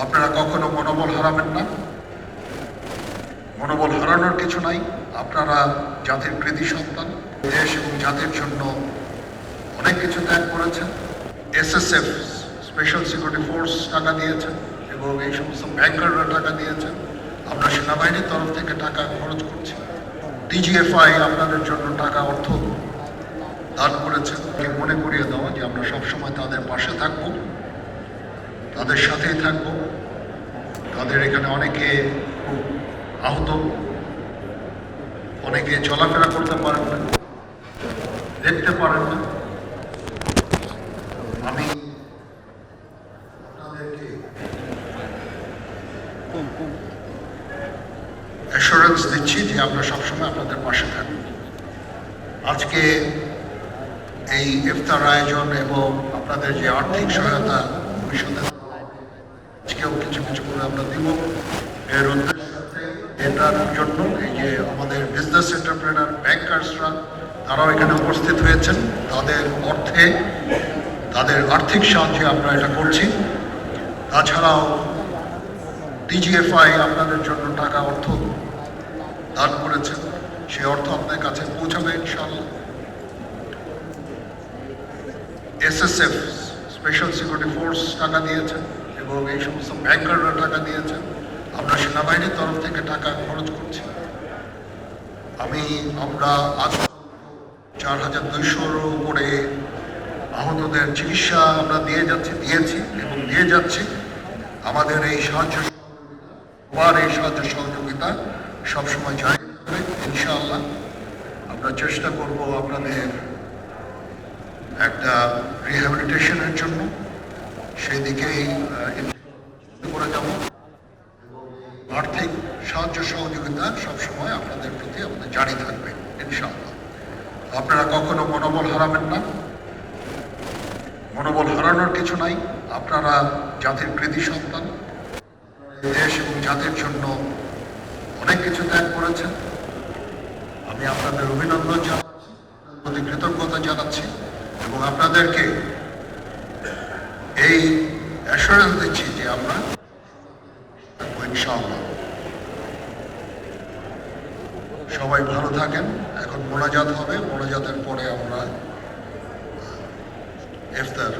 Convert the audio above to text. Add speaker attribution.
Speaker 1: আপনারা কখনো মনোবল হারাবেন না। মনোবল হারানোর কিছু নাই। আপনারা জাতির কৃতি সন্তান, দেশ এবং জাতির জন্য অনেক কিছু ত্যাগ করেছেন। এসএসএফ স্পেশাল সিকিউরিটি ফোর্স টাকা দিয়েছেন এবং এই সমস্ত ব্যাংকাররা টাকা দিয়েছেন। আমরা সেনাবাহিনীর তরফ থেকে টাকা খরচ করছি। ডিজিএফআই আপনাদের জন্য টাকা অর্থ দান করেছেন। মনে করিয়ে দেওয়া যে আমরা সবসময় তাদের পাশে থাকব, তাদের সাথেই থাকব। তাদের এখানে অনেকে খুব আহত, অনেকে চলাফেরা করতে পারেন না, দেখতে পারেন না। আমি আপনাদেরকে অ্যাসুরেন্স দিচ্ছি যে আমরা সবসময় আপনাদের পাশে থাকব। আজকে এই ইফতার আয়োজন এবং আপনাদের যে আর্থিক সহায়তা ভবিষ্যতে আজকেও কিছু কিছু করে আমরা দিব। এর উদ্দেশ্য এটার জন্য এই যে আমাদের বিজনেস এন্টারপ্রেনার ব্যাংকার্সরা তারাও এখানে উপস্থিত হয়েছেন। তাদের অর্থে, তাদের আর্থিক সাহায্যে আমরা এটা করছি। তাছাড়াও ডিজিএফআই আপনাদের জন্য টাকা অর্থ দান করেছেন, সেই অর্থ আপনার কাছে পৌঁছাবে ইনশাআল্লাহ। এসএসএফ স্পেশাল সিকিউরিটি ফোর্স টাকা দিয়েছেন এবং এই সমস্ত ব্যাংকাররা টাকা দিয়েছেন। আমরা সেনাবাহিনীর তরফ থেকে টাকা খরচ করছি। আমরা আজ 4200-র উপরে আহতদের চিকিৎসা আমরা দিয়েছি এবং দিয়ে যাচ্ছি। আমাদের এই সাহায্য সহযোগিতা সবসময় জারি থাকবে ইনশাআল্লাহ। আমরা চেষ্টা করব আপনাদের একটা রিহ্যাবিলিটেশনের জন্য, সেই দিকেই করে যাব। আর্থিক সাহায্য সহযোগিতা সবসময় আপনাদের প্রতি আমাদের জারি থাকবে ইনশাআল্লাহ। আপনারা কখনো মনোবল হারাবেন না। মনোবল হারানোর কিছু নাই। আপনারা জাতির কৃতি সন্তান, দেশ এবং জাতির জন্য অনেক কিছু ত্যাগ করেছেন। আমি আপনাদের অভিনন্দন জানাচ্ছি, প্রতি কৃতজ্ঞতা জানাচ্ছি এবং আপনাদেরকে এই অ্যাসুরেন্স দিচ্ছি যে আমরা ইনশাআল্লাহ। সবাই ভালো থাকেন। এখন মোনাজাত হবে, মোনাজাতের পরে আমরা ইফতার